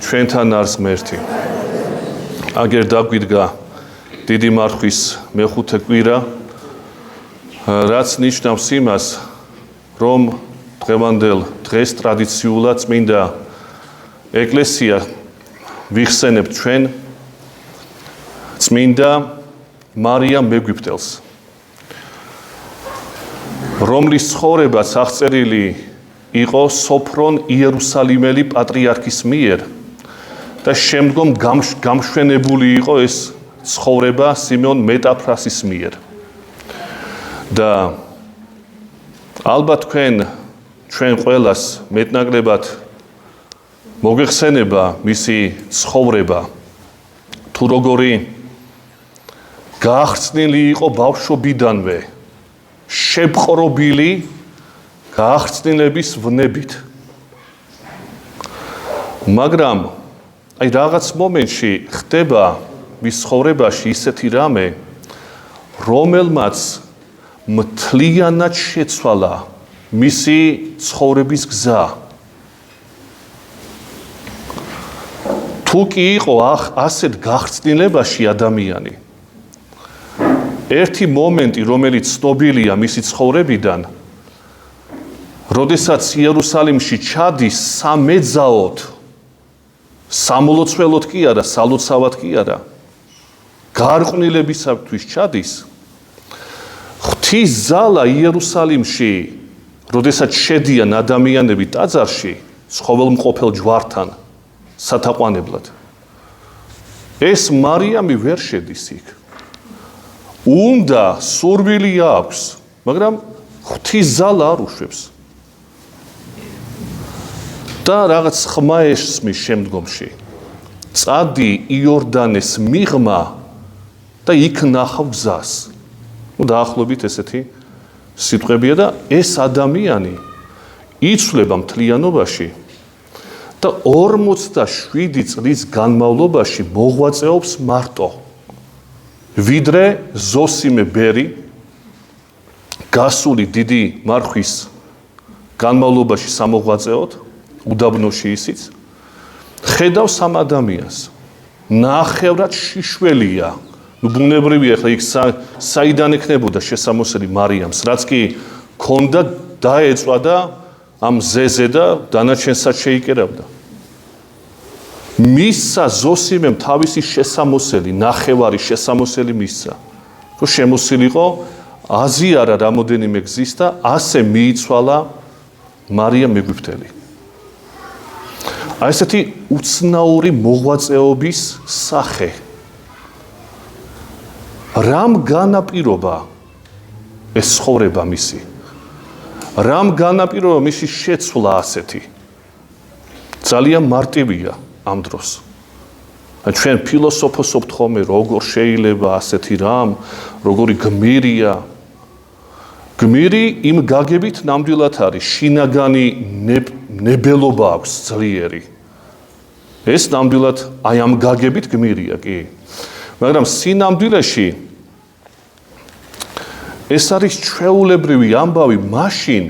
ჩვენთან არის ღმერთი. აგერ დაგვიდგა დიდი მარხვის მეხუთე კვირა, რაც ნიშნავს იმას, რომ დღევანდელ დღეს ტრადიციულად წმინდა ეკლესია ვიხსენებთ ჩვენ წმინდა მარიამ მეგვიფტელს, რომლის ცხოვრებაც აღწერილი იყო სოფრონ იერუსალიმელი პატრიარქის მიერ და შემდგომ გამშვენებული იყო ეს ცხოვრება სიმეონ მეტაფრასის მიერ. და ალბათ ჩვენ ყველას მეტნაკლებად მოგეხსენება მისი ცხოვრება, თუ როგორი გაახსნილი იყო ბავშვობიდანვე, შეპყრობილი გაახსნილების ვნებით. მაგრამ აი რაღაც მომენტში ხდება მის ცხოვრებაში ისეთი რამე, რომელმაც მთლიანად შეცვალა მისი ცხოვრების გზა. თუ კი იყო ასეთ გახრწნილებაში ადამიანი, ერთი მომენტი, რომელიც ცნობილია მისი ცხოვრებიდან, როდესაც იერუსალიმში ჩადის სამეძაოდ, სამლოცველოდ კი არა, სალოცავად კი არა, გარყვნილებისათვის ჩადის, ღვთის ზალა იერუსალიმში, როდესაც შედიან ადამიანები ტაძარში, ცხოველმყოფელ ჯვართან, სათაყვანებლად, ეს მარიამი ვერ შედის იქ. უნდა სურვილი აქვს, მაგრამ ღვთის ზალა არ უშვებს. და რაღაც ხმა ესმის შემდგომში წადი იორდანეს მიღმა და იქ ნახავ გზას. დაახლოებით ესეთი სიტყვებია და ეს ადამიანი იცვლება მთლიანობაში და 47 წლის განმავლობაში მოღვაწეობს მარტო, ვიდრე ზოსიმე ბერი გასული დიდი მარხვის განმავლობაში სამოღვაწეოდ, უდაბნოში ისიც, ხედავს ამ ადამიანს, ნახევრად შიშველია, ბუნებრივია, ახლა იქ საიდან ექნებოდა შესამოსელი მარიამს, რაც კი ქონდა დაეწვა და ამ ზეზე და დანარჩენსაც შეიკერავდა. მისცა ზოსიმემ თავისი შესამოსელი, ნახევარი შესამოსელი მისცა, რომ შემოსილიყო აზიარა რამოდენიმე გზის და ასე მიიცვალა მარიამ მეგვიფტელი. აი ესეთი უცნაური მოღვაწეობის სახე. რამ განაპირობა ეს ცხოვრება მისი? რამ განაპირობა მისი შეცვლა ასეთი? ძალიან მარტივია ამ დროს. ჩვენ ფილოსოფოსობთ ხოლმე, როგორ შეიძლება ასეთი რამ, როგორი გმირია. გმირი იმ გაგებით ნამდვილად არის, შინაგანი ნებელობა აქვს ძლიერი. ეს ნამდვილად აი ამ გაგებით გმირია, კი. მაგრამ სინამდვილეში ეს არის ჩვეულებრივი ამბავი მაშინ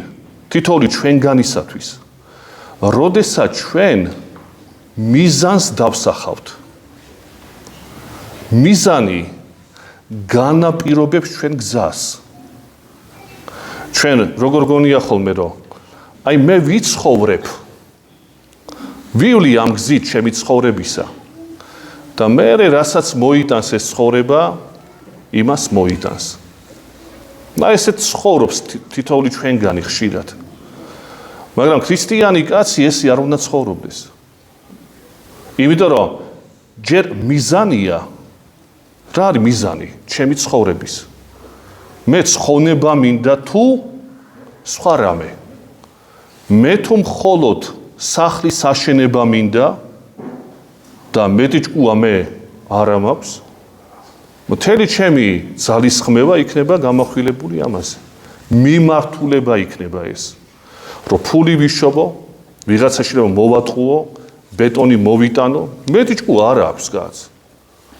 თითოეული ჩვენგანისათვის, როდესაც ჩვენ მიზანს დავსახავთ. მიზანი განაპირობებს ჩვენ გზას. ჩვენ როგორ გონია ხოლმე, რომ აი მე ვიცხოვრებ, ვივლი ამ გზით ჩემი ცხოვრებისა და მე რასაც მოიტანს ეს ცხოვრება, იმას მოიტანს. და ესეც ცხოვრობს თითოეული ჩვენგანი ხშირად. მაგრამ ქრისტიანი კაცი ესე არ უნდა ცხოვრობდეს. იმიტომ რომ ჯერ მიზანია, რა არის მიზანი ჩემი ცხოვრების? მე ცხონება მინდა თუ სხვა რამე? მე თუ მხოლოდ სახლის აშენება მინდა და მეტი ჭკუა მე არა მაქვს, მთელი ჩემი ძალისხმევა იქნება გამახვილებული ამაზე. მიმართულება იქნება ეს, რომ ფული ვიშობო, ვიღაცაში რომ მოვატყუო, ბეტონი მოვიტანო, მეტი ჭკუა არა აქვს კაც.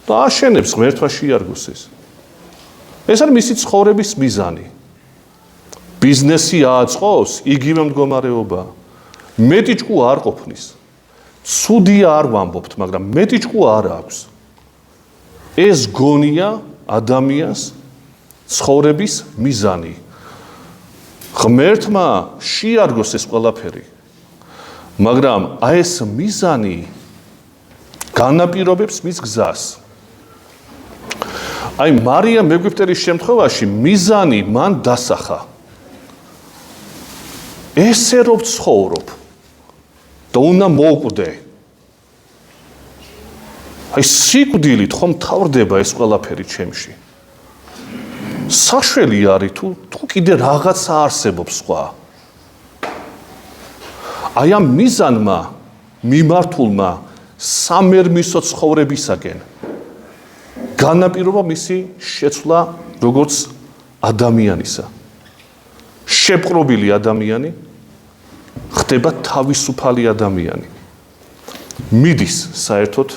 და აშენებს ღმერთმა შეიარგოს ეს. ეს არის მისი ცხოვრების მიზანი. ბიზნესი აწყოს, იგივე მდგომარეობა. მეტი ჭკუა არ ყოფნის. ცუდია არ ვამბობთ, მაგრამ მეტი ჭკუა არ აქვს. ეს გონია ადამიანს ცხოვრების მიზანი. ღმერთმა შეარგოს ეს ყველაფერი. მაგრამ აი ეს მიზანი განაპირობებს მის გზას. აი მარიამ ეგვიპტელის შემთხვევაში მიზანი მან დასახა. ესე რომ ცხოვრობ და უნდა მოვკვდე. აი სიკვდილით ხომ თავდება ეს ყველაფერი ჩემში. საშველი არის თუ კიდე რაღაცა არსებობს სხვა. აი ამ მიზანმა მიმართულმა სამერმისო ცხოვრებისაკენ განაპირობა მისი შეცვლა როგორც ადამიანისა. შეპყრობილი ადამიანი ხდება თავისუფალი ადამიანი. მიდის საერთოდ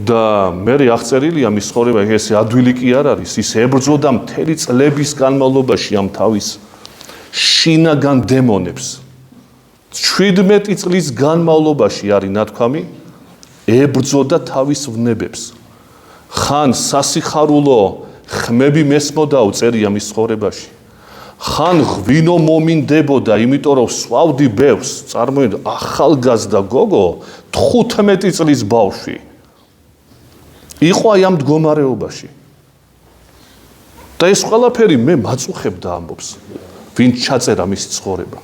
და მე აღწერილია მის ცხოვრება ესე ადვილი კი არ არის, ის ებრძოდა მთელი წლების განმავლობაში ამ თავის შინაგან დემონებს. 17 წლის განმავლობაში არის ნათქვამი, ებრძოდა თავის ვნებებს. ხან სასიხარულო ხმები მესმოდა წერია მის ცხოვრებაში. ხან ღვინო მომინდებოდა, იმიტომ რომ სვავდი ბევრს, წარმოიდგინე ახალგაზრდა გოგო 15 წლის ბავშვი. იყო აი ამ მდგომარეობაში. და ეს ყველაფერი მე მაწუხებ და ამბობს, ვინ ჩაწერა მისი ცხოვრება.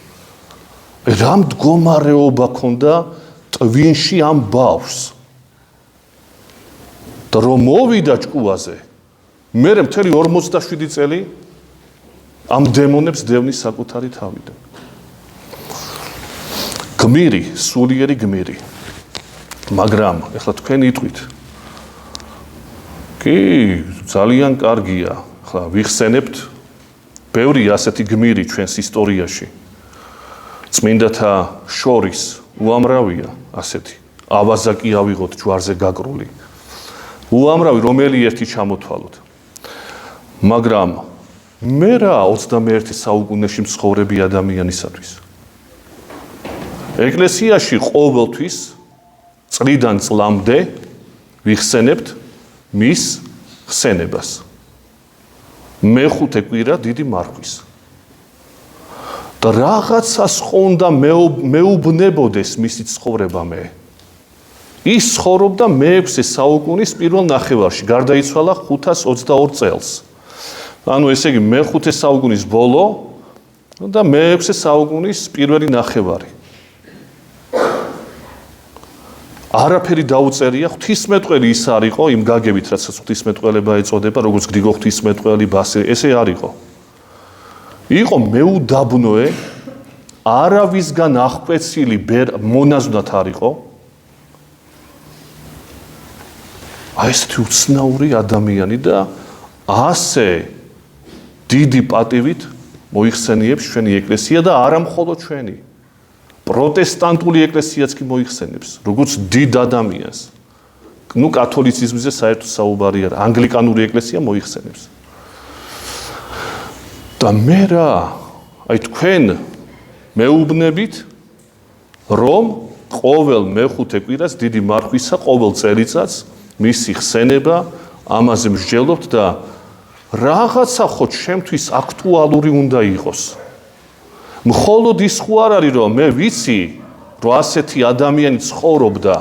რა მდგომარეობა ქონდა ტვინში ამ ბავშვს. და რომ მოვიდა ჭკუაზე, მე მთელი 47 წელი ამ დემონებს დევნის საკუთარი თავიდან. გმირი, სულიერი გმირი. მაგრამ ეხლა თქვენ იტყვით. კი, ძალიან კარგია. ხლა ვიხსენებთ ბევრი ასეთი გმირი ჩვენს ისტორიაში. წმინდათა შორის უამრავია ასეთი. ავაზაკი ავიღოთ ჯვარზე გაკრული. უამრავი რომელი ერთი ჩამოთვალოთ. მაგრამ მე რა 21 საუკუნეში მცხოვრები ადამიანისათვის. ეკლესიაში ყოველთვის წლიდან წლამდე ვიხსენებთ მის ხსენებას. მეხუთე კვირა დიდი მარხვის. და რაღაცას ხონდა მეუბნებოდეს მისი ცხოვრება მე. ის ცხოვრობდა მე-6 საუკუნის პირველ ნახევარში, გარდაიცვალა 522 წელს. ანუ ესე იგი მე-5 საუკუნის ბოლო და მე-6 საუკუნის პირველი ნახევარი. არაფერი დაუწერია, ღვთისმეტყველი ის არ იყო, იმ გაგებით, რაც ღვთისმეტყველება ეწოდება, როგორც გრიგო ღვთისმეტყველი, ბასე, ესე არ იყო. იყო მეუდაბნოე, არავისგან აღკვეცილი მონაზვნად არ იყო. აი ესეთი უცნაური ადამიანი და ასე დიდი პატივით მოიხსენიებს ჩვენი ეკლესია და არა მხოლოდ ჩვენი. პროტესტანტული ეკლესიაც კი მოიხსენებს, როგორც დიდ ადამიანს. ნუ კათოლიციზმზე საერთოდ საუბარი არ, ანგლიკანური ეკლესია მოიხსენებს. და მე რა, აი თქვენ მეუბნებით, რომ ყოველ მე-5 კვირას დიდი მარხვისა, ყოველ წელიწადს მისი ხსენება, ამაზე მსჯელობთ და რაღაცა ხო ჩემთვის აქტუალური უნდა იყოს. მხოლოდ ის ხო არ არის, რომ მე ვიცი, რომ ასეთი ადამიანი ცხოვრობდა,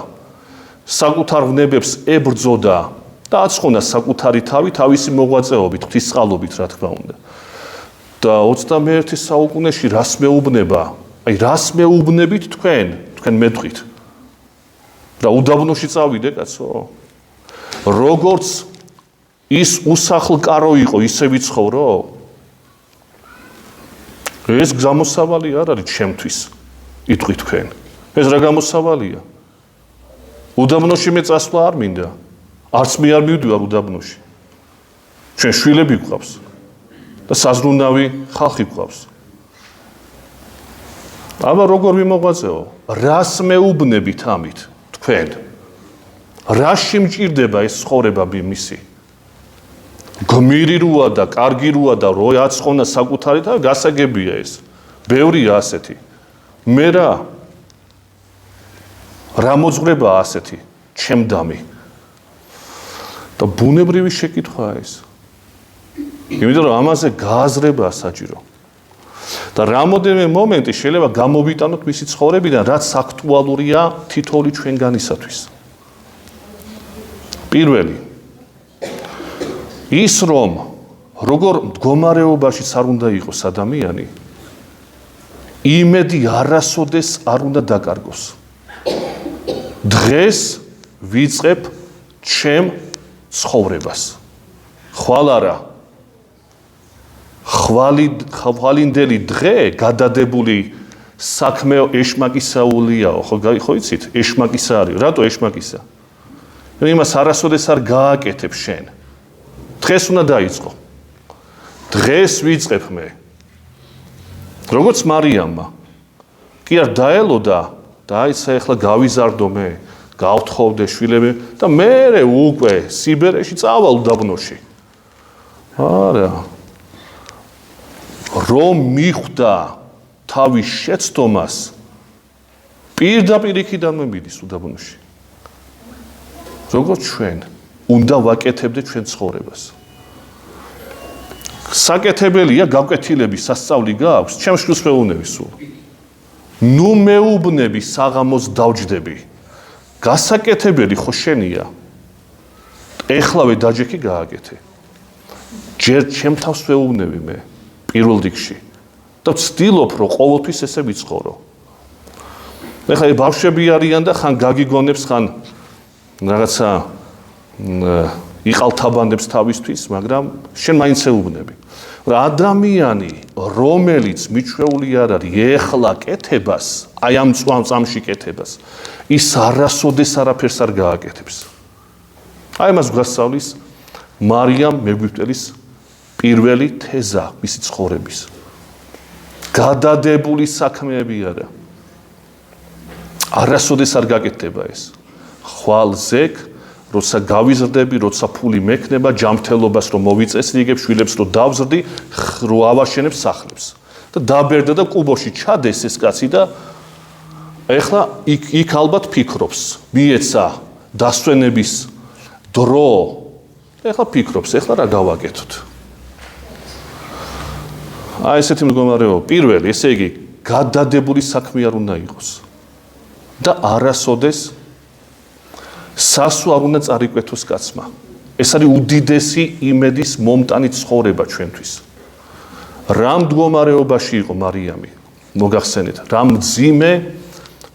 საკუთარ ვნებებს ებრძოდა და აცხონა საკუთარი თავი თავისი მოღვაწეობით, ღვთისწყალობით, რა თქმა უნდა. და 21 საუკუნეში რას მეუბნება? აი რას მეუბნებით თქვენ მეტყვით? და უდაბნოში წავიდე, კაცო? როგორც ის უსახლკარო იყო, ისე ვიცხოვრო? ეს გამოსავალი არ არის ჩემთვის, იტყვით თქვენ. ეს რა გამოსავალია? უდაბნოში მე წასვლა არ მინდა. არც მე არ მივდივარ უდაბნოში. ჩვენ შვილები გვყავს და საზრუნავი ხალხი გვყავს. აბა როგორ ვიმოღვაწეო? რას მეუბნებით ამით თქვენ? რაში მჭირდება ეს ცხოვრება მისი? გმირი როა და კარგი როა და რო აცხონა საკუთარი თავი, გასაგებია ეს. ბევრია ასეთი. მე რა? რა მოძღვრებაა ასეთი ჩემდამი და ბუნებრივი შეკითხვაა ეს. იმიტომ რომ ამაზე გააზრებაა საჭირო. და რამოდენიმე მომენტი შეიძლება გამოვიტანოთ მისი ცხოვრებიდან, რაც აქტუალურია თითოეული ჩვენგანისათვის. პირველი ის რომ როგორ მდგომარეობაშიც არ უნდა იყოს ადამიანი, იმედი არასოდეს არ უნდა დაკარგოს. დღეს ვიწყებ ჩემ ცხოვრებას. ხვალ არა. ხვალინდელი დღე გადადებული საქმე ეშმაკისაულიაო, ხო იცით? ეშმაკისა არის. რატო ეშმაკისა? იმას არასოდეს არ გააკეთებ შენ. დღეს უნდა დაიწყო. დღეს ვიწყებ მე. როგორც მარიამმა. კი არ დაელოდა და აიცა ახლა გავიზარდო მე, გავთხოვდე შვილები და მე უკვე სიბერეში წავალ უდაბნოში. არა. რომ მიხვდა თავის შეცდომას პირდაპირ იქიდან მიდის უდაბნოში. როგორც ჩვენ უნდა ვაკეთებდეთ ჩვენ ცხოვრებას. საკეთებელია გავკეთილების სასწაული გააქვს, ჩემს შვილს მეუბნები სულ. ნუ მეუბნები საღამოს დავჯდები. გასაკეთებელი ხო შენია. ეხლავე დაჯექი გააკეთე. ჯერ ჩემ თავს ვეუბნები მე პირველ რიგში და ვცდილობ რომ ყოველთვის ესე ვიცხოვრო. ეხლა ბავშვები არიან და ხან გაგიგონებს ხან რაღაცა იყალთაბანებს თავისთვის, მაგრამ შენ მაინც ეუბნები. რა ადამიანი, რომელიც მიჩვეული არ არის ეხლა კეთებას, აი ამ წამში კეთებას, ის არასოდეს არაფერს არ გააკეთებს. აი მას გვასწავლის მარიამ მეგვიპტელის პირველი თეზა მისი ცხოვრების. გადადებული საქმეები არა. არასოდეს არ გაკეთდება ეს. ხვალ ზეგ, როცა გავიზრდები, როცა ფული მექნება, ჯანმრთელობას რომ მოვიწესრიგებ, შვილებს რომ დავზრდი, რო ავაშენებ სახლებს. და დაბერდა და კუბოში ჩადეს ეს კაცი და ეხლა იქ ალბათ ფიქრობს, მიეცა დასვენების დრო. ეხლა ფიქრობს, ეხლა რა გავაკეთოთ. აი ესეთი მდგომარეობა. პირველი, ესე იგი, გადადებული საქმე არ უნდა იყოს. და არასოდეს სასუ არ უნდა წარიკვეთოს კაცმა. ეს არის უდიდესი იმედის მომტანი ცხოვრება ჩვენთვის. რა მდგომარეობაში იყო მარიამი? მოგახსენეთ, რა მძიმე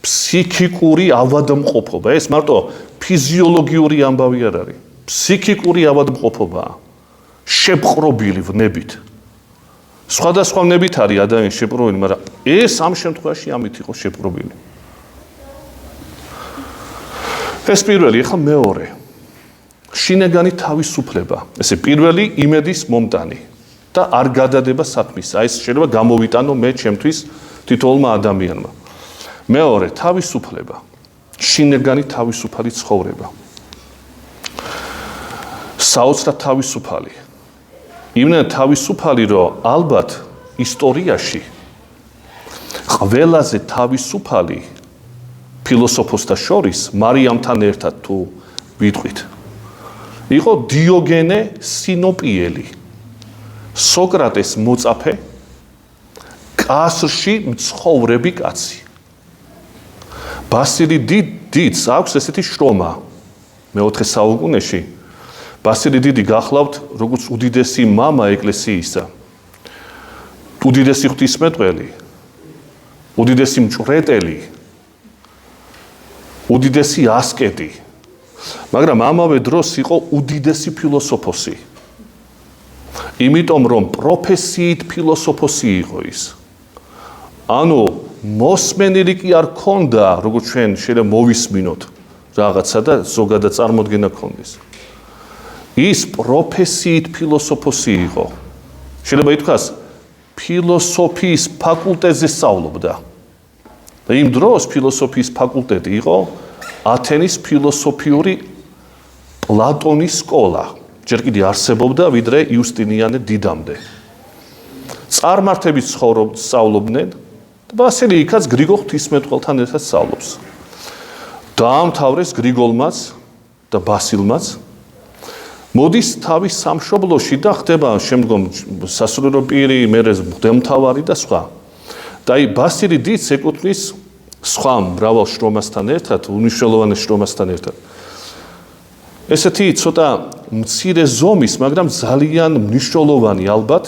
ფსიქიკური ავადმყოფობა. ეს მარტო ფიზიოლოგიური ამბავი არ არის. ფსიქიკური ავადმყოფობაა. შეპყრობილი ვნებით. სხვადასხვა ვნებით არის ადამიანი შეპყრობილი, მაგრამ ეს ამ შემთხვევაში ამით იყო შეპყრობილი. ეს პირველი, ახლა მეორე. შინაგანი თავისუფლება. ესე პირველი იმედის მომტანი და არ გადადება საქმისა. ეს შეიძლება გამოვიტანო მე ჩემთვის თითოეულმა ადამიანმა. მეორე, თავისუფლება. შინაგანი თავისუფალი ცხოვრება. საოცრად თავისუფალი. იმენა თავისუფალი, რომ ალბათ ისტორიაში ყველაზე თავისუფალი ფილოსოფოსთა შორის მარიამთან ერთად თუ ვიტყვით. იყო დიოგენე სინოპიელი, სოკრატეს მოწაფე, კასრში მცხოვრები კაცი. ბასილი დიდს აქვს ესეთი შრომა მეოთხე საუკუნეში. ბასილი დიდი გახლავთ როგორც უდიდესი მამა ეკლესიისა. უდიდესი ღვთისმეტყველი, უდიდესი მჭვრეტელი, უდიდესი ასკეტი. მაგრამ ამავე დროს იყო უდიდესი ფილოსოფოსი. იმიტომ რომ პროფესიით ფილოსოფოსი იყო ის. ანუ მოსმენილი კი არ ქონდა, როგორც ჩვენ შეიძლება მოვისმინოთ რაღაცა და ზოგადად წარმოდგენა ქონდეს. ის პროფესიით ფილოსოფოსი იყო. შეიძლება ითქვას, ფილოსოფიის ფაკულტეტზე სწავლობდა. და იმ დროს ფილოსოფიის ფაკულტეტი იყო ათენის ფილოსოფიური პლატონის სკოლა. ჯერ კიდევ არსებობდა ვიდრე იუსტინიანე დიდამდე. წარმართებით სწავლობდნენ და ბასილი იქაც გრიგოლ ღვთისმეტყველთან ერთად სწავლობს. დაამთავრეს გრიგოლმაც და ბასილმაც. მოდის თავის სამშობლოში და ხდება შემდგომ სასულიერო პირი, მერე მღვდელმთავარი და სხვა. და აი ბასილი დიდს ეკუთვნის სხვა მრავალ შრომასთან ერთად, უნიშნელოვანეს შრომასთან ერთად. ესეთი ცოტა მცირე ზომის, მაგრამ ძალიან მნიშვნელოვანი ალბათ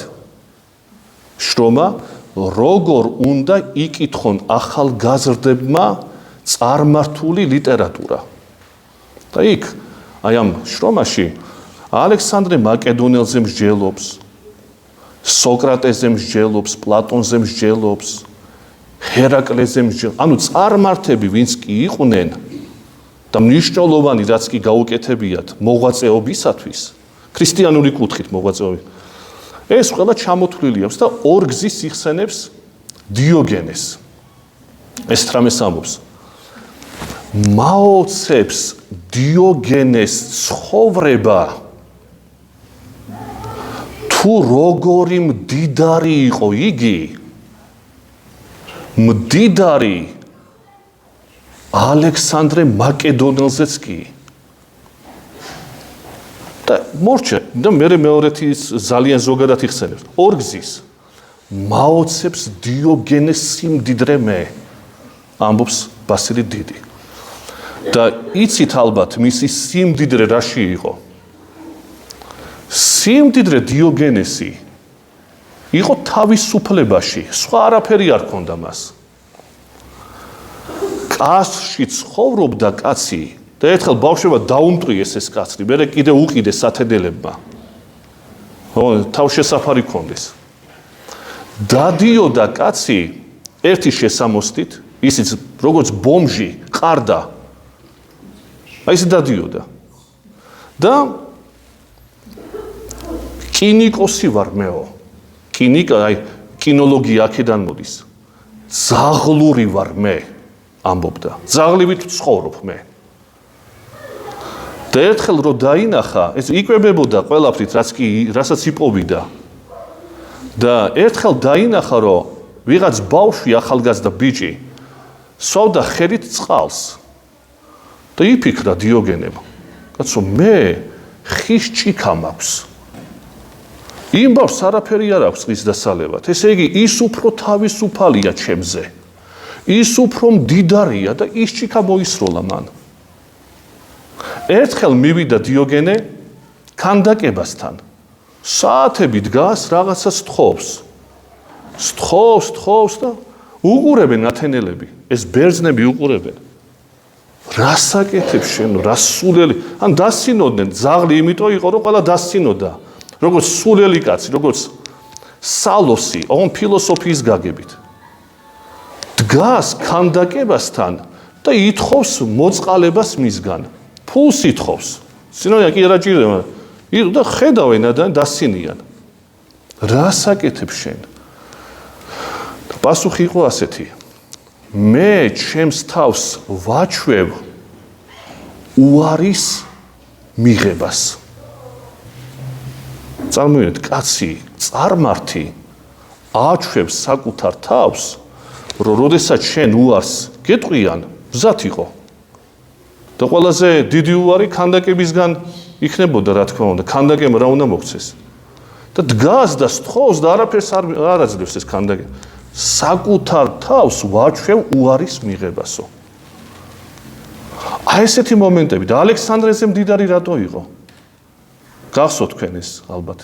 შრომა, როგორ უნდა იკითხონ ახალგაზრდებმა წარმართული ლიტერატურა. და იქ აი ამ შრომაში ალექსანდრე მაკედონელზე მსჯელობს, სოკრატეზე მსჯელობს, პლატონზე მსჯელობს, ჰერაკლეზე მსჯელობს. ანუ წარმართები ვინც კი იყვნენ და მნიშვნელოვანი რაც კი გაუკეთებიათ მოღვაწეობისათვის, ქრისტიანული კუთხით მოღვაწეობი. ეს ყველა ჩამოთვლილი აქვს და ორ გზის იხსენებს დიოგენეს. ეს თრამეს ამბობს. მაოცებს დიოგენეს ცხოვრება თუ როგორი მდიდარი იყო იგი, მდიდარი ალექსანდრე მაკედონელზეც კი. და მორჩა და მე მეორეთი ძალიან ზოგადად იხსენებს. ორ გზის მაოცებს დიოგენეს სიმდიდრე მე, ამბობს ბასილი დიდი. და იცით ალბათ მისი სიმდიდრე რაში იყო? სიმდიდრე დიოგენესი იყო თავისუფლებაში, სხვა არაფერი არ ჰქონდა მას. კაცში ცხოვრობდა კაცი და ერთხელ ბავშვობა დაუმტვიეს ეს კაცი, მერე კიდე უყიდეს სათედელებმა. თავშესაფარი ჰქონდეს. დადიოდა კაცი ერთი შესამოსტით, ისიც როგორც ბომჟი ყარდა. აი ეს დადიოდა. და კინიკოსი ვარ მეო. კინიკა, აი კინოლოგია აქედან მოდის. ზაღლური ვარ მე, ამბობდა. ზაღლივით ცხოვრობ მე. და ერთხელ რო დაინახა, ეს იკვებებოდა ყველაფრით, რასაც იპოვიდა. და ერთხელ დაინახა, რომ ვიღაც ბავშვი ახალგაზრდა ბიჭი სვავდა ხელით წყალს. და იფიქრა დიოგენემ, კაცო მე ხის ჭიქა მაქვს. იმ ბავშვს არაფერი არ აქვს ხის დასალევად. ესე იგი ის უფრო თავისუფალია ჩემზე. ის უფრო მდიდარია და ის ჭიქა მოისროლა მან. ერთხელ მივიდა დიოგენე ქანდაკებასთან. საათები დგას, რაღაცას თხოვს. თხოვს და უყურებენ ათენელები. ეს ბერძნები უყურებენ. რას აკეთებ შენ, რა სულელი, ან დასინოდნენ, ზაღლი იმიტომ იყო, რომ ყველა დასინოდა. როგორც სულელი კაცი, როგორც სალოსი, ოღონ ფილოსოფიის გაგებით. დგას ქანდაკებასთან და ითხოვს მოწყალებას მისგან. ფულს ითხოვს. სინონია კი არა ჭირდება. და ხედავენ და დასინიან. რას აკეთებ შენ? პასუხი იყო ასეთი. მე ჩემს თავს ვაჩვევ უარის მიღებას. წარმოიდგინეთ, კაცი, წარმართი აჩვევს საკუთარ თავს, რომ როდესაც შენ უარს გეტყვიან, მზად იყო. და ყველაზე დიდი უარი ქანდაკებისგან იქნებოდა, რა თქმა უნდა, ქანდაკემ რა უნდა მოქცეს. და დგას და სთხოვს და არაფერს არ აძლევს ეს ქანდაკე. საკუთარ თავს ვაჩვევ უარის მიღებასო. აი ესეთი მომენტები და ალექსანდრეზე მდიდარი რატო იყო? გახსოვთ თქვენ ეს ალბათ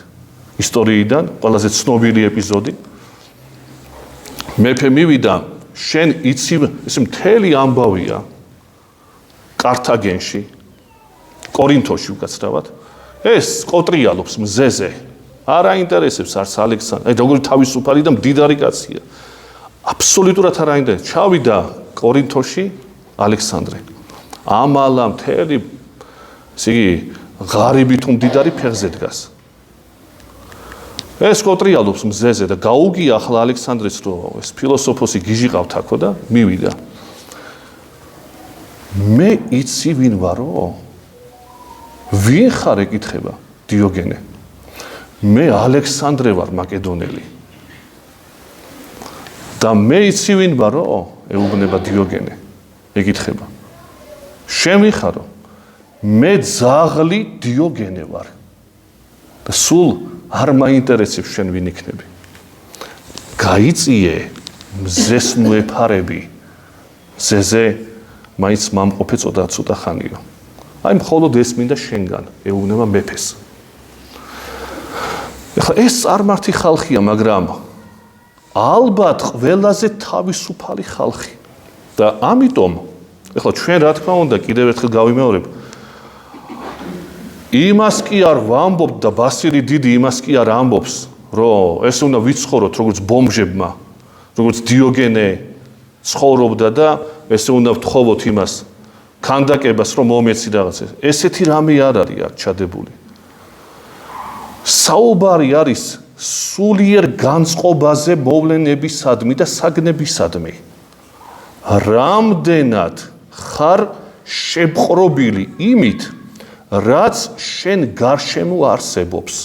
ისტორიიდან ყველაზე ცნობილი ეპიზოდი. მეფე მივიდა, შენ იცი, ეს მთელი ამბავია კართაგენში, კორინთოში უკაცრავად. ეს კოტრიალობს მზეზე. არ აინტერესებს არც ალექსანდრე. აი როგორი თავისუფალი და მდიდარი კაცია. აბსოლუტურად არ აინტერესებს. ჩავიდა კორინთოში ალექსანდრე. ამალა მთელი ესე იგი ღარიბი თუ მდიდარი ფეხზე დგას. ეს კოტრიალობს მზეზე და გაუგია ახლა ალექსანდრეს, რომ ეს ფილოსოფოსი გიჟი ყავთ აქო და მივიდა. მე იცი ვინ ვარო? ვინ ხარ ეკითხება დიოგენე? მე ალექსანდრე ვარ მაკედონელი. და მე იცი ვინ ვარო? ეუბნება დიოგენე. ეკითხება. შემიხარო მე ძაღლი დიოგენე ვარ და სულ არ მაინტერესებს შენ ვინ იქნები გაიწიე მზეს მოეფარები მზეზე მაინც მამყოფე ცოტა ხანიო აი მხოლოდ ეს მინდა შენგან ეუბნება მეფეს ეხლა ეს წარმართი ხალხია მაგრამ ალბათ ყველაზე თავისუფალი ხალხი და ამიტომ ეხლა ჩვენ რა თქმა უნდა კიდევ ერთხელ გავიმეორებ იმას კი არ ვამბობ და ბასილი დიდი იმას კი არ ამბობს რომ ეს უნდა ვიცხოვროთ როგორც ბომჟებმა როგორც დიოგენე ცხოვრობდა და ესე უნდა ვთხოვოთ იმას ქანდაკებას რომ მომეცი რაღაცა ესეთი რამე არ არის აქ ჩადებული საუბარი არის სულიერ განწყობაზე მოვლენებისადმი და საგნებისადმი რამდენად ხარ შეპყრობილი იმით რაც შენ გარშემო არსებობს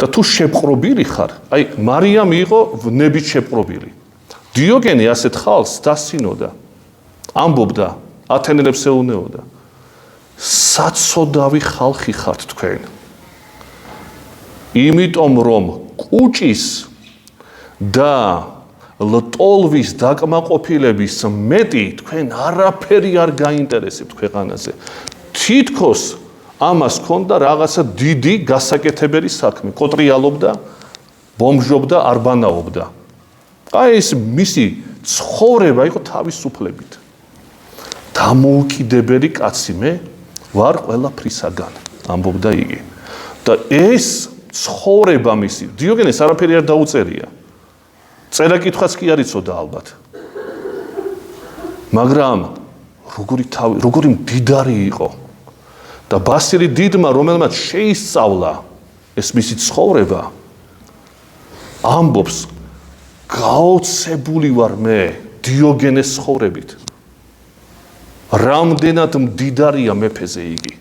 და თუ შეპყრობილი ხარ აი მარიამი იყო ვნებით შეპყრობილი დიოგენე ასეთ ხალხს დასინოდა ამბობდა ათენელებს ეუბნებოდა საცოდავი ხალხი ხართ თქვენ იმიტომ რომ კუჭის და ლტოლვის დაკმაყოფილების მეტი თქვენ არაფერი არ გაინტერესებთ ქვეყანაზე თითქოს ამას ქონდა რაღაცა დიდი გასაკეთებელი საქმე კოტრიალობდა ბომჟობდა არბანაობდა აი ეს მისი ცხოვრება იყო თავისუფლებით დამოუკიდებელი კაცი მე ვარ ყველაფრისაგან ამბობდა იგი და ეს ცხოვრება მისი დიოგენეს არაფერი არ დაუწერია წერა-კითხვაც კი არ იცოდა ალბათ მაგრამ როგორი მდიდარი იყო და ბასილი დიდმა რომელმაც შეისწავლა ეს მისი ცხოვრება ამბობს გაოცებული ვარ მე დიოგენეს ცხოვრებით რამდენად მდიდარია მეფეზე იგი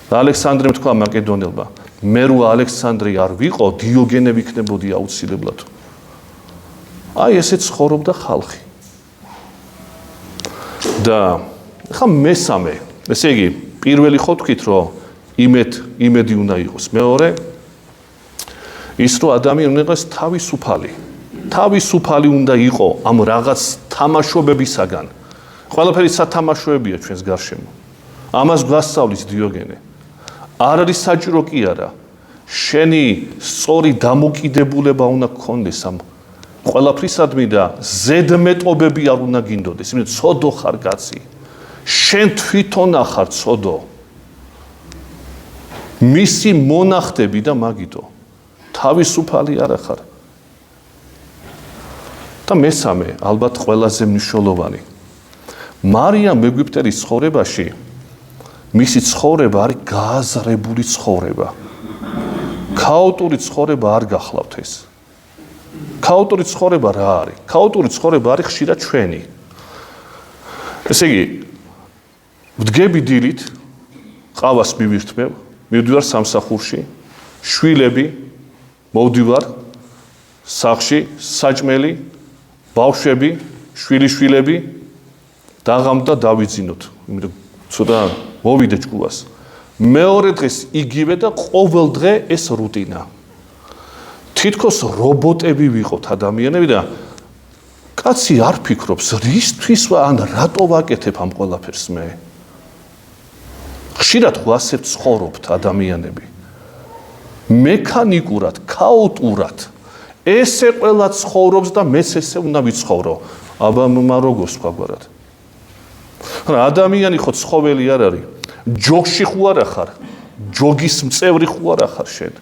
და ალექსანდრემ თქვა მაკედონელმა მე რო ალექსანდრი არ ვიყო დიოგენე ვიქნებოდი აუცილებლად აი ესე ცხოვრობდა ხალხი და ხა მესამე ესე იგი პირველი ხო თქვით რომ იმედი უნდა იყოს მეორე ის რომ ადამიანი უნდა იყოს თავისუფალი უნდა იყო ამ რაღაც თამაშობებისაგან ყველაფერი სათამაშოებია ჩვენს გარშემო ამას გვასწავლის დიოგენე არ არის საჭირო კი არა შენი სწორი დამოკიდებულება უნდა გქონდეს ამ ყველაფრისადმი და ზედმეტობები არ უნდა გინდოდეს იმიტომ ცოდო ხარ კაცი შენ თვითონ ახარ ცოდო მისი მონახტები და მაგიტო თავისუფალი არ ახარ და მესამე ალბათ ყველაზე მნიშვნელოვანი მარიამ ეგვიპტელის ცხოვრებაში მისი ცხოვრება არის გააზრებული ცხოვრება ქაოტური ცხოვრება არ გახლავთ ეს ქაოტური ცხოვრება რა არის ქაოტური ცხოვრება არის ხშირად ჩვენი ესე იგი ვდგები დილით ყავას მივირთმევ მივდივარ სამსახურში შვილები მოვდივარ სახლში საჭმელი ბავშვები შვილიშვილები დაღამ და დავიძინოთ იმიტომ ცოტა მოვიდე ჭკუას მეორე დღეს იგივე და ყოველ დღე ეს რუტინა თითქოს რობოტები ვიყოთ ადამიანები და კაცი არ ფიქრობს რისთვის ან რატო ვაკეთებ ამ ყველაფერს მე ხშირად ვასებ ცხოვრობთ ადამიანები მექანიკურად ქაოტურად ესე ყველა ცხოვრობს და მეც ესე უნდა ვიცხოვრო აბა როგორ სხვაგვარად რა ადამიანი ხო ცხოველი არ არის ჯოგში ხო არ ახარ ჯოგის მწევრი ხო არ ახარ შენ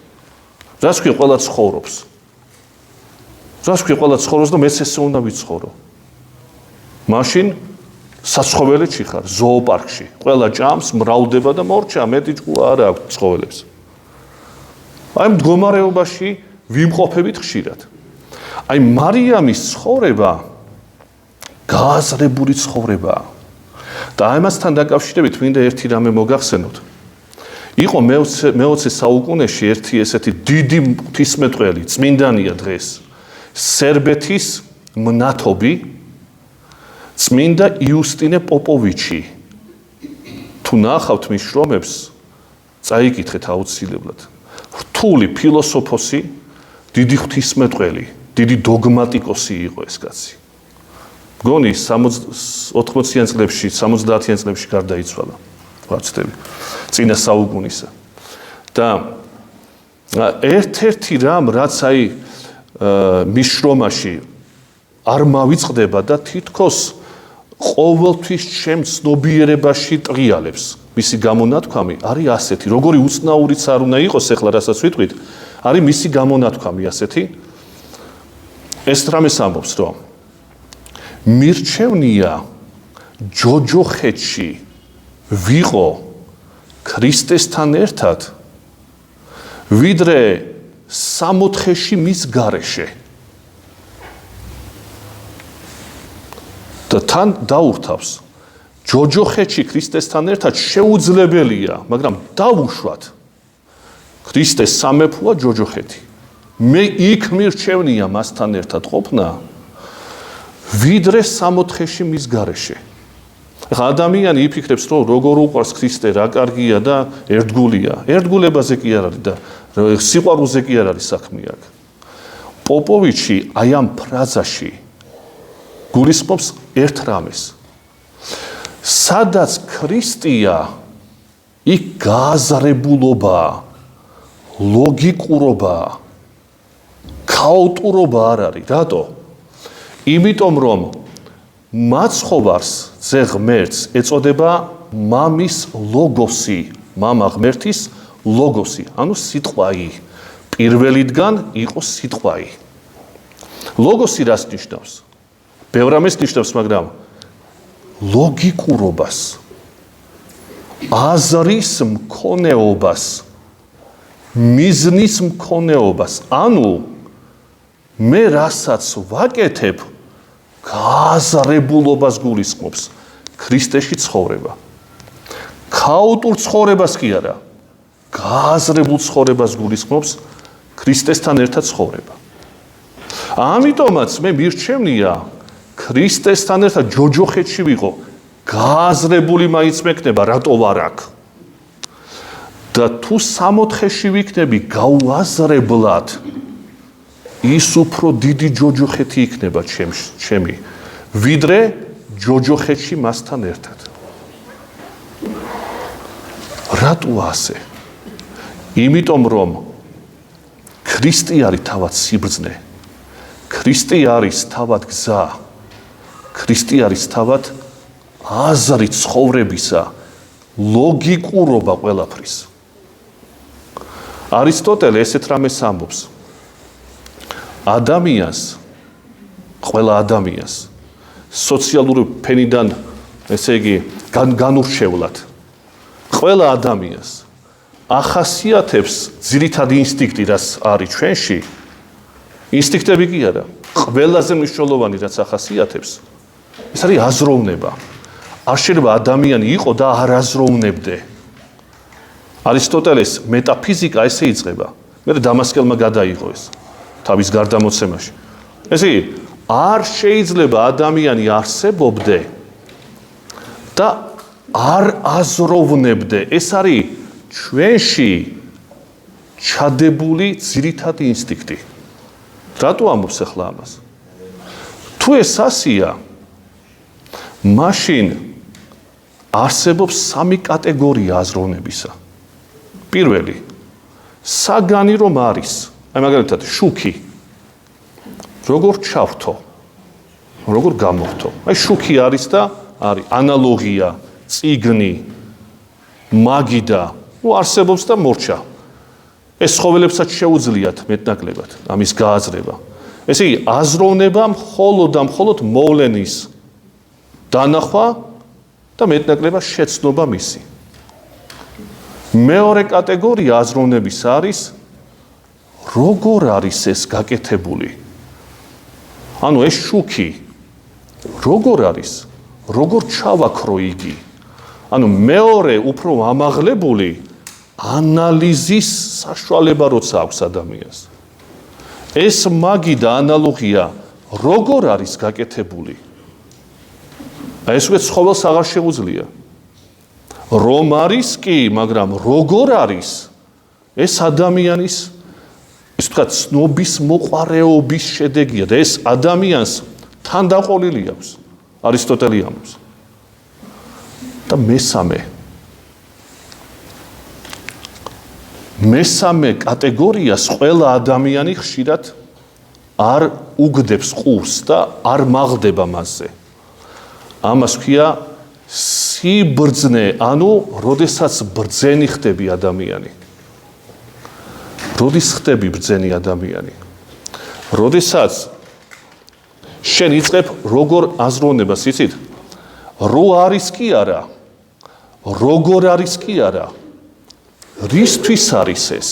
რას ქვია ყველა ცხოვრობს რას ქვია ყველა ცხოვრობს და მეც ესე უნდა ვიცხოვრო მაშინ საცხოველეთში ხარ ზოოპარკში ყველა ჭამს მრავლდება და მორჩა მეტი ჭკუა არ აქვს ცხოველებს აი მდგომარეობაში ვიმყოფებით ხშირად აი მარიამის ცხოვრება გააზრებული ცხოვრებაა და ამასთან დაკავშირებით მინდა ერთი რამე მოგახსენოთ იყო მე-20 საუკუნეში ერთი ესეთი დიდი წმინდანია დღეს სერბეთის მნათობი წმინდა იუსტინე პოპოვიჩი თუ ნახავთ მის შრომებს წაიკითხეთ აუცილებლად რთული ფილოსოფოსი დიდი ღვთისმეტყველი დიდი დოგმატიკოსი იყო ეს კაცი მგონი 80-იან წლებში 70-იან წლებში გარდაიცვალა ვაცდები წინა საუკუნისა და ერთ-ერთი რამ რაც აი მის შრომაში არ მავიწყდება და თითქოს ყოველთვის ჩემ ცნობიერებაში ტყიალებს მისი გამონათქვამი არის ასეთი როგორი უცნაურიც არ უნდა იყოს ახლა რასაც ვიტყვით არის მისი გამონათქვამი ასეთი ეს რამეს ამბობს რომ მირჩევნია ჯოჯოხეთში ვიყო ქრისტესთან ერთად ვიდრე სამოთხეში მის გარეშე და თან დაურთავს ჯოჯოხეთში ქრისტესთან ერთად შეუძლებელია მაგრამ დავუშვათ ქრისტეს სამეფოა ჯოჯოხეთი მე იქ მირჩევნია მასთან ერთად ყოფნა ვიდრე სამოთხეში მის გარეშე ახლა ადამიანი იფიქრებს რომ როგორ უყვარს ქრისტე რა კარგია და ერთგულია ერთგულებაზე კი არ არის და სიყვარულზე კი არ არის საქმე აქ პოპოვიჩი აი ამ ფრაზაში გულისხმობს ერთ რამეს სადაც ქრისტია იქ გააზრებულობა ლოგიკურობა ქაოტურობა არ არის რატო იმიტომ რომ მაცხოვარს ძე ღმერთს ეწოდება მამის ლოგოსი მამა ღმერთის ლოგოსი ანუ სიტყვაი პირველიდან იყო სიტყვაი ლოგოსი რას ნიშნავს ბევრ რამეს ნიშნავს მაგრამ ლოგიკურობას აზრის მქონეობას მიზნის მქონეობას ანუ მე რასაც ვაკეთებ გააზრებულობას გულისხმობს ქრისტეში ცხოვრება ქაოტურ ცხოვრებას კი არა გააზრებულ ცხოვრებას გულისხმობს ქრისტესთან ერთად ცხოვრება ამიტომაც მე მირჩევნია ქრისტესთან ერთად ჯოჯოხეთში ვიყო გააზრებული მაინც მექნება რატო ვარ აქ და თუ სამოთხეში ვიქნები გაუაზრებლად ის უფრო დიდი ჯოჯოხეთი იქნება ჩემი ვიდრე ჯოჯოხეთში მასთან ერთად რატო ასე იმიტომ რომ ქრისტე არის თავად სიბრძნე ქრისტე არის თავად გზა ქრისტე არის თავად აზრი ცხოვრებისა ლოგიკურობა ყველაფრის არისტოტელე ესეთ რამეს ამბობს ადამიანს ყველა ადამიანს სოციალური ფენიდან ესე იგი განურჩევლად ყველა ადამიანს ახასიათებს ძირითადი ინსტინქტი რაც არის ჩვენში ინსტინქტები კი არა ყველაზე მნიშვნელოვანი რაც ახასიათებს ეს არის აზროვნება არ შეიძლება ადამიანი იყო და არ აზროვნებდე არისტოტელეს მეტაფიზიკა ესე იწყება მე დამასკელმა გადაიღო ეს თავის გარდამოცემაში ესე იგი არ შეიძლება ადამიანი არსებობდე და არ აზროვნებდე ეს არის ჩვენში ჩადებული ძირითადი ინსტინქტი რატო ამბობს ახლა ამას თუ ეს ასია მაშინ არსებობს სამი კატეგორია აზროვნებისა პირველი საგანი რომ არის აი მაგალითად შუქი როგორ ჩავთო როგორ გამოვთო აი შუქი არის და არის ანალოგია წიგნი მაგიდა ნუ არსებობს და მორჩა ეს ცხოველებსაც შეუძლიათ მეტნაკლებად ამის გააზრება ესე იგი აზროვნება მხოლოდ და მხოლოდ მოვლენის დანახვა და მეტნაკლებად შეცნობა მისი მეორე კატეგორია აზროვნების არის როგორ არის ეს გაკეთებული ანუ ეს შუქი როგორ არის როგორ ჩავაქრო იგი ანუ მეორე უფრო ამაღლებული ანალიზის საშუალება როცა აქვს ადამიანს ეს მაგი და ანალოგია როგორ არის გაკეთებული აი ეს უკვე ცხოველს აღარ შეუძლია. რომ არის კი, მაგრამ როგორ არის ეს ადამიანის ის თქვა ცნობის მოყარეობის შედეგია და ეს ადამიანს თან დაყოლილი აქვს არისტოტელი ამბობს. და მესამე კატეგორიას ყველა ადამიანი ხშირად არ უგდებს ყურს და არ მაღდება მასზე. ამას ქვია სიბრძნე, ანუ როდესაც ბრძენი ხდები ადამიანი. როდის ხდები ბრძენი ადამიანი? როდესაც შენ იწყებ როგორ აზროვნებას, იცით? რო არის კი არა, როგორ არის კი არა, რისთვის არის ეს?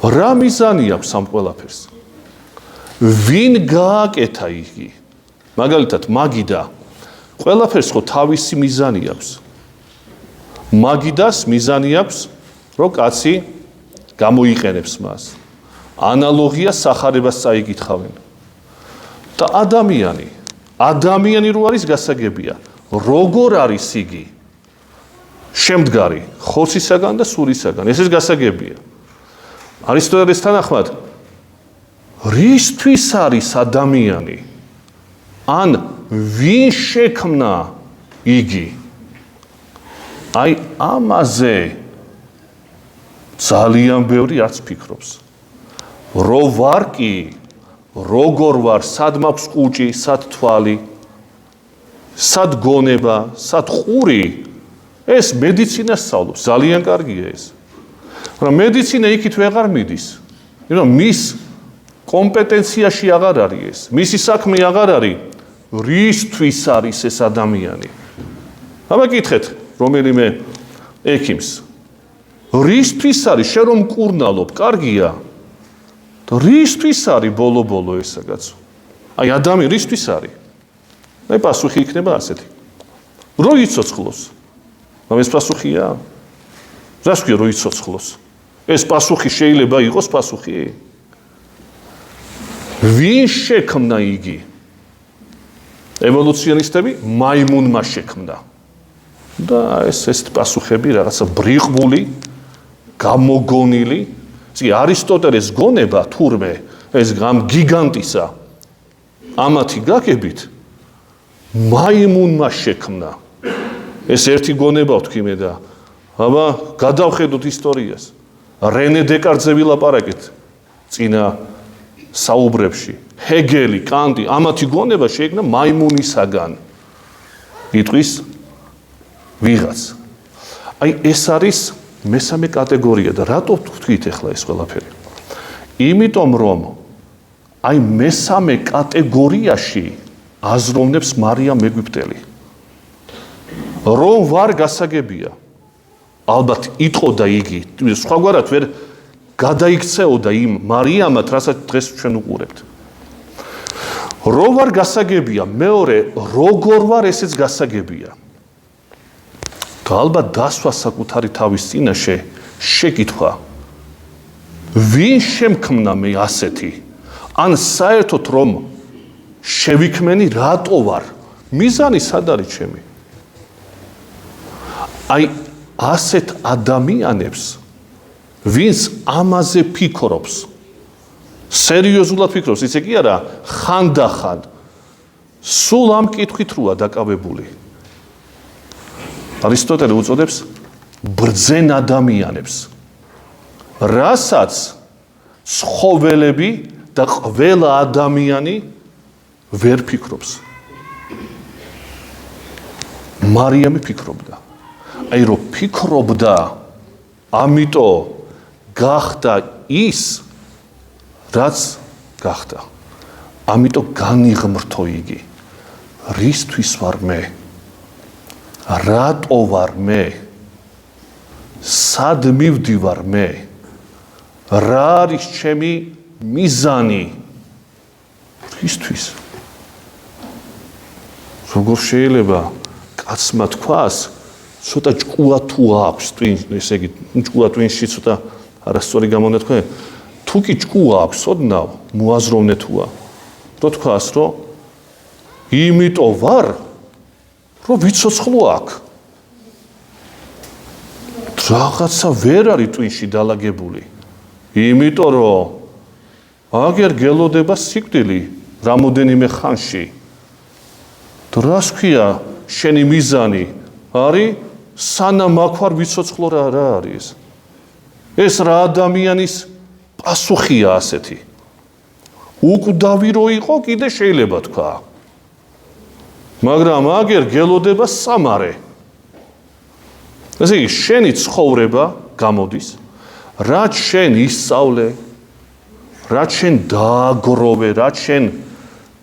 რა მიზანი აქვს ამ ყველაფერს? ვინ გააკეთა იგი? მაგალითად, მაგიდა ყველაფერს ხო თავისი მიზანი აქვს. მაგიდას მიზანი აქვს, რომ კაცი გამოიყენებს მას. ანალოგია სახარებას წაიკითხავენ. და ადამიანი რო არის გასაგებია, როგორ არის იგი? შემდგარი ხორცისაგან და სულისაგან. ეს გასაგებია. არისტოტელის თანახმად, რისთვის არის ადამიანი? ან ვინ შექმნა იგი? აი ამაზე ძალიან ბევრი არც ფიქრობს. რო ვარ კი, როგორ ვარ, სად მაქვს კუჭი, სად თვალი, სად გონება, სად ყური, ეს მედიცინას სწავლობს, ძალიან კარგია ეს. მაგრამ მედიცინა იქით ვეღარ მიდის. იმიტომ მის კომპეტენციაში აღარ არის ეს. მისი საქმე აღარ არის რისთვის არის ეს ადამიანი. ამაკითხეთ რომელიმე ექიმს. რისთვის არის, შენ რომ მკურნალობ, კარგია. და რისთვის არის ბოლო ესაგაც? აი ადამიანი რისთვის არის? აი პასუხი იქნება ასეთი. რო იცოცხლოს. მაგრამ ეს პასუხია? რას ქვია რო იცოცხლოს? ეს პასუხი შეიძლება იყოს პასუხი? ვინ შექმნა იგი? ევოლუციონისტები მაიმუნმა შექმნა. და ეს პასუხები რაღაცა ბრიყმული, გამოგონილი. ისე არისტოტელეს გონება თურმე ეს გამ გიგანტისა ამათი გაგებით მაიმუნმა შექმნა. ეს ერთი გონება ვთქვი მე და აბა გადავხედოთ ისტორიას. რენე დეკარტზე ვილაპარაკეთ წინა საუბრებში. ჰეგელი, კანტი, ამათი გონება შეიქმნა მაიმუნისაგან. იტყვის ვიღაც. აი ეს არის მესამე კატეგორია და რატო ვთქვით ახლა ეს ყველაფერი? იმიტომ რომ აი მესამე კატეგორიაში აზროვნებს მარიამ ეგვიპტელი. რომ ვარ გასაგებია. ალბათ იტყოდა იგი, სხვაგვარად ვერ გადაიქცეოდა იმ მარიამად, რასაც დღეს ჩვენ უყურებთ. რომ ვარ გასაგებია, მეორე როგორ ვარ ესეც გასაგებია. და ალბათ დასვა საკუთარი თავის წინაშე შეკითხვა. ვინ შემქმნა მე ასეთი? ან საერთოდ რომ შევიქმენი რატო ვარ? მიზანი სად არის ჩემი? აი ასეთ ადამიანებს ვინც ამაზე ფიქრობს, სერიოზულად ფიქრობს, ისე კი არა, ხანდახან სულ ამ კითხვით როა დაკავებული. არისტოტელე უწოდებს ბრძენ ადამიანებს, რასაც ცხოველები და ყველა ადამიანი ვერ ფიქრობს. მარიამი ფიქრობდა. აი რომ ფიქრობდა, ამიტომ გახდა ის, რაც გახდა. ამიტომ განიღმრთო იგი. რისთვის ვარ მე? რატო ვარ მე? სად მივდივარ მე? რა არის ჩემი მიზანი? რისთვის? როგორ შეიძლება კაცმა თქვას, ცოტა ჭკუა თუ აქვს twin, ესე იგი, ჭკუა twin-ში ცოტა არასწორი გამონათქვე. თუ კი ჭკუა აქვს, ოდნავ მოაზროვნე თუა. რო თქვას, რომ იმიტომ ვარ, რომ ვიცოცხლო აქ. რაღაცა ვერ არის ტვინში დალაგებული. იმიტომ რომ აგერ გელოდება სიკვდილი რამოდენიმე ხანში. რას ქვია შენი მიზანი არის სანამ აქ ვარ ვიცოცხლო რა არის ეს რა ადამიანის პასუხია ასეთი. უკვდავი რო იყო კიდე შეიძლება თქვა. მაგრამ აგერ გელოდება სამარე. ესე იგი შენი ცხოვრება გამოდის რაც შენ ისწავლე, რაც შენ დააგროვე, რაც შენ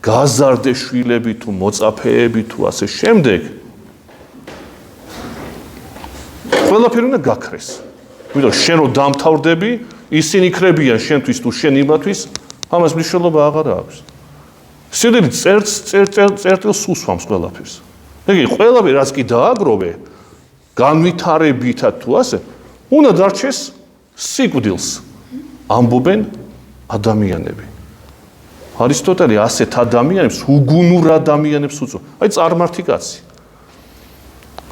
გაზარდე შვილები თუ მოწაფეები თუ ასე შემდეგ ყველაფერი უნდა გაქრეს. იმიტომ შენ რო დამთავრდები, ისინი იქნებიან შენთვის თუ შენ იმათვის, ამას მნიშვნელობა აღარ აქვს. სიკვდილი წერტილს უსვამს ყველაფერს. იგი ყველაფერი რაც კი დააგროვე, განვითარებითად თუ ასე, უნდა დარჩეს სიკვდილს. ამბობენ ადამიანები. არისტოტელე ასეთ ადამიანებს უგუნურ ადამიანებს უწოდა. აი წარმართი კაცი.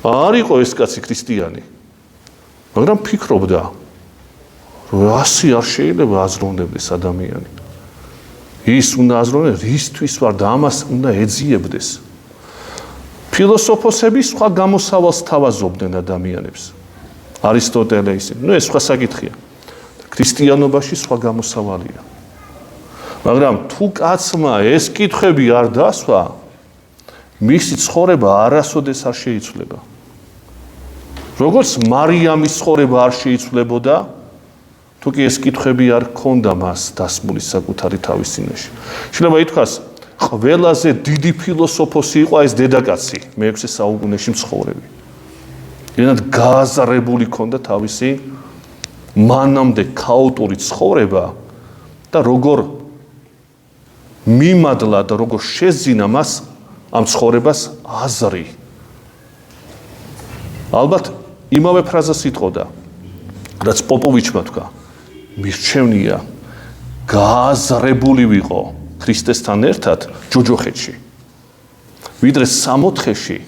არ იყო ეს კაცი ქრისტიანი. მაგრამ ფიქრობდა, რომ ასე არ შეიძლება აზროვნებდეს ადამიანი. ის უნდა აზროვნებდეს, რისთვის ვარ და ამას უნდა ეძიებდეს. ფილოსოფოსები სხვა გამოსავალს თავაზობდნენ ადამიანებს. არისტოტელე ისინი. ეს სხვა საკითხია. ქრისტიანობაში სხვა გამოსავალია. მაგრამ თუ კაცმა ეს კითხვები არ დასვა, მისი ცხოვრება არასოდეს არ შეიცვლება. როგორც მარიამის ცხოვრება არ შეიცვლებოდა, თუ კი ეს კითხვები არ ჰქონდა მას დასმული საკუთარი თავის წინაშე. შეიძლება ითქვას, ყველაზე დიდი ფილოსოფოსი იყო ეს დედაკაცი, მე-6 საუკუნეში მცხოვრები. ენად გააზრებული ჰქონდა თავისი მანამდე ქაოტური ცხოვრება და როგორ მიმადლა და როგორ შეძინა მას ამ ცხოვრებას აზრი. ალბათ იმავე ფრაზას იტყოდა, რაც პოპოვიჩმა თქვა, მირჩევნია გააზრებული ვიყო ქრისტესთან ერთად ჯოჯოხეთში, ვიდრე სამოთხეში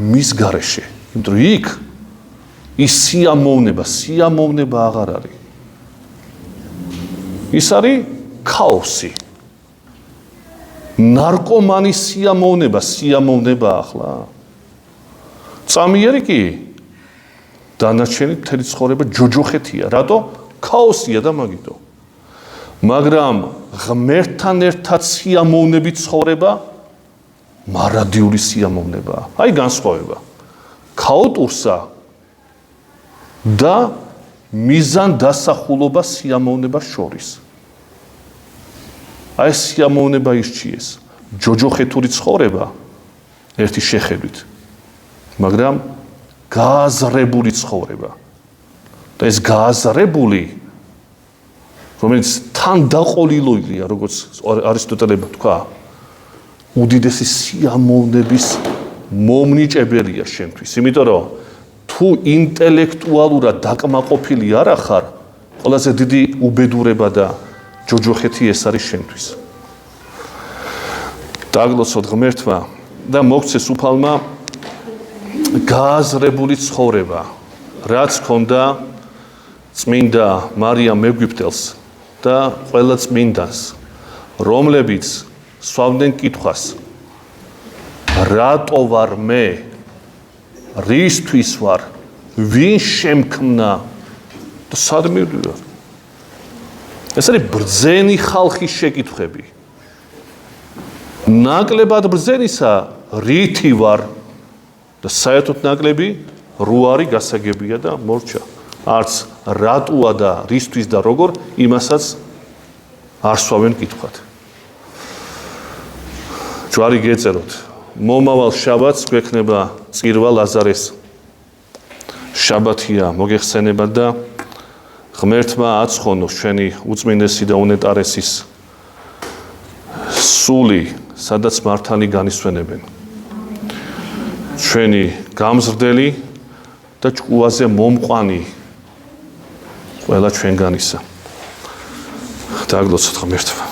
მის გარეშე. იმიტომ რომ იქ ის სიამოვნება აღარ არის. ის არის ქაოსი. ნარკომანის სიამოვნება ახლა. წამიერი კი დანარჩენი მთელი ცხოვრება ჯოჯოხეთია. რატო? ქაოსია და მაგითო. მაგრამ ღმერთთან ერთად სიამოვნებით ცხოვრება მარადიული სიამოვნებაა. აი განსხვავება. ქაოტურსა და მიზან დასახულობა სიამოვნებას შორის. აი სიამოვნება ირჩიეს. ჯოჯოხეთური ცხოვრება ერთი შეხედვით. მაგრამ გააზრებული ცხოვრება. და ეს გააზრებული, რომელიც თან დაყოლილოა, როგორც არისტოტელე თქვა, უდიდესი სიამოვნების მომნიჭებელია შენთვის. იმიტომ რომ თუ ინტელექტუალურად დაკმაყოფილი არ ახარ, ყველაზე დიდი უბედურება და ჯოჯოხეთი ეს არის შენთვის. დაგლოცოთ ღმერთმა და მოგცეს უფალმა გააზრებული ცხოვრება, რაც ჰქონდა წმინდა მარიამ მეგვიფტელს და ყველა წმინდანს, რომლებიც სვავდნენ კითხვას, რატო ვარ მე, რისთვის ვარ, ვინ შემქმნა და სად მივდივარ. ეს არის ბრძენი ხალხის შეკითხვები. ნაკლებად ბრძენისა რითი ვარ და საერთოდ ნაკლები რო არის გასაგებია და მორჩა. არც რატოა და რისთვის და როგორ იმასაც არ სვავენ კითხვად. ჯვარი გეწეროთ. მომავალ შაბათს გვექნება წირვა ლაზარეს შაბათია მოგეხსენება და ღმერთმა აცხონოს ჩვენი უწმინდესი და უნეტარესის სული, სადაც მართალი განისვენებენ. ჩვენი გამზრდელი და ჭკუაზე მომყვანი ყველა ჩვენგანისა. დაგლოცოთ ღმერთმა.